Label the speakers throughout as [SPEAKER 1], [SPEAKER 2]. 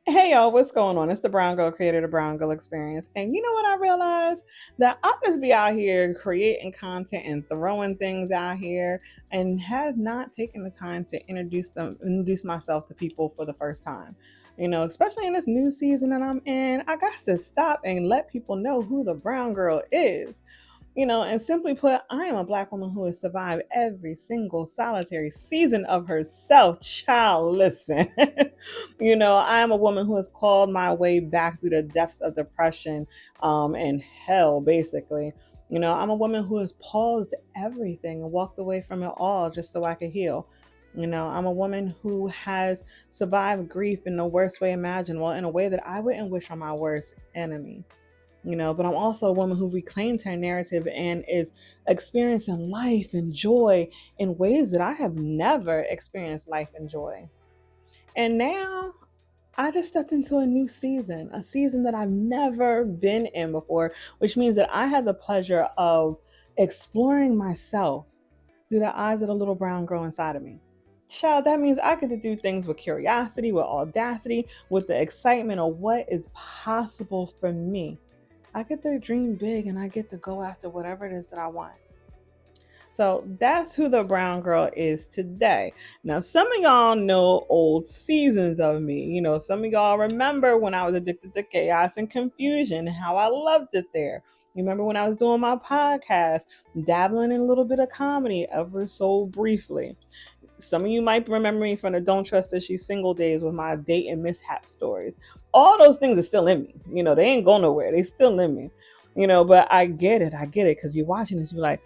[SPEAKER 1] Hey y'all, what's going on? It's the Brown Girl creator, the Browngirl Experience. And you know what I realized? That I just be out here creating content and throwing things out here and have not taken the time to introduce myself to people for the first time. Especially in this new season that I'm in, I got to stop and let people know who the Brown Girl is. And simply put, I am a Black woman who has survived every single solitary season of herself. Child, listen. I am a woman who has clawed my way back through the depths of depression and hell, basically. I'm a woman who has paused everything and walked away from it all just so I could heal. I'm a woman who has survived grief in the worst way imaginable, in a way that I wouldn't wish on my worst enemy. But I'm also a woman who reclaimed her narrative and is experiencing life and joy in ways that I have never experienced life and joy. And now I just stepped into a season that I've never been in before, which means that I had the pleasure of exploring myself through the eyes of the little brown girl inside of me. Child, that means I get to do things with curiosity, with audacity, with the excitement of what is possible for me. I get to dream big and I get to go after whatever it is that I want. So that's who the brown girl is today. Now, some of y'all know old seasons of me. Some of y'all remember when I was addicted to chaos and confusion, how I loved it there. You remember when I was doing my podcast, dabbling in a little bit of comedy ever so briefly. Some of you might remember me from the Don't Trust Her She's Single days with my date and mishap stories. All those things are still in me. They ain't going nowhere. They still in me. But I get it. I get it. Because you're watching this, you're like,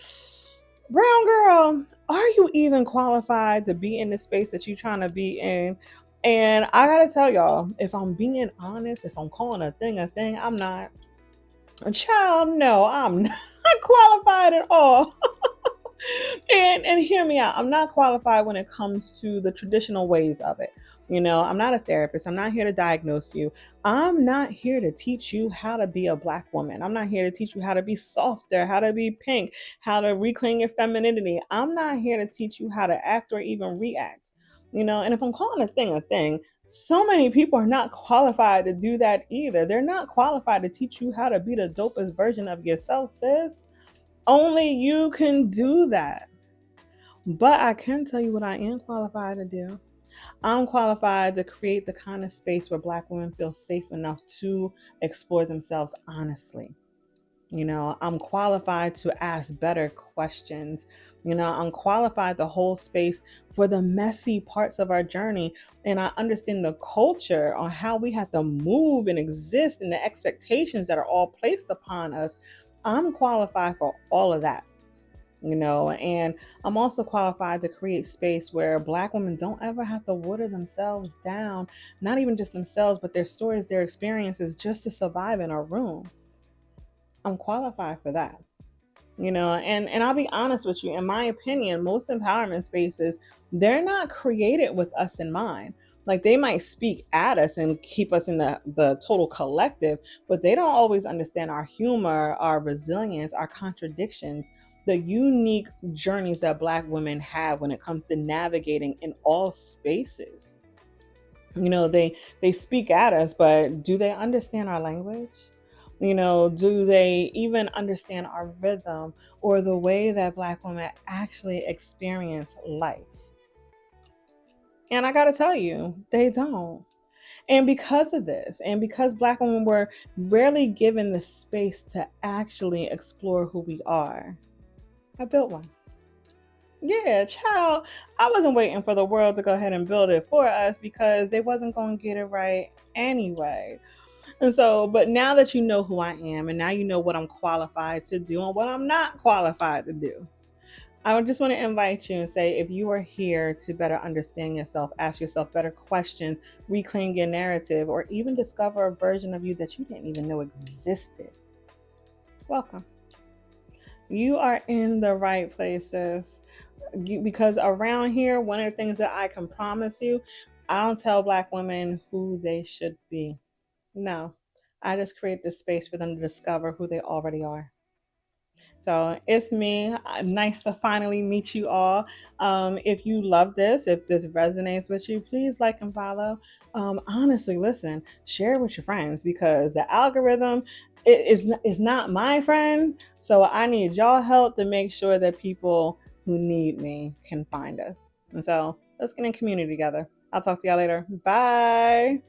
[SPEAKER 1] Brown girl, are you even qualified to be in the space that you're trying to be in? And I gotta tell y'all, if I'm being honest, if I'm calling a thing, I'm not. A child, no, I'm not qualified at all. And hear me out. I'm not qualified when it comes to the traditional ways of it. I'm not a therapist. I'm not here to diagnose you. I'm not here to teach you how to be a Black woman. I'm not here to teach you how to be softer, how to be pink, how to reclaim your femininity. I'm not here to teach you how to act or even react. And if I'm calling a thing, so many people are not qualified to do that either. They're not qualified to teach you how to be the dopest version of yourself, sis. Only you can do that. But I can tell you what I am qualified to do. I'm qualified to create the kind of space where Black women feel safe enough to explore themselves honestly. I'm qualified to ask better questions. I'm qualified to hold space for the messy parts of our journey. And I understand the culture on how we have to move and exist and the expectations that are all placed upon us. I'm qualified for all of that. And I'm also qualified to create space where Black women don't ever have to water themselves down, not even just themselves, but their stories, their experiences, just to survive in a room. I'm qualified for that. And I'll be honest with you, in my opinion, most empowerment spaces, they're not created with us in mind. Like, they might speak at us and keep us in the total collective, but they don't always understand our humor, our resilience, our contradictions, the unique journeys that Black women have when it comes to navigating in all spaces. They speak at us, but do they understand our language? Do they even understand our rhythm or the way that Black women actually experience life? And I got to tell you, they don't. And because of this, and because Black women were rarely given the space to actually explore who we are, I built one. Yeah, child, I wasn't waiting for the world to go ahead and build it for us because they wasn't going to get it right anyway. And so, but now that you know who I am, and now you know what I'm qualified to do and what I'm not qualified to do, I would just want to invite you and say, if you are here to better understand yourself, ask yourself better questions, reclaim your narrative, or even discover a version of you that you didn't even know existed, welcome. You are in the right places. Because around here, one of the things that I can promise you, I don't tell Black women who they should be. No, I just create this space for them to discover who they already are. So it's me. Nice to finally meet you all. If you love this, if this resonates with you, please like and follow. Honestly, listen, share it with your friends because the algorithm is not my friend. So I need y'all help to make sure that people who need me can find us. And so let's get in community together. I'll talk to y'all later. Bye.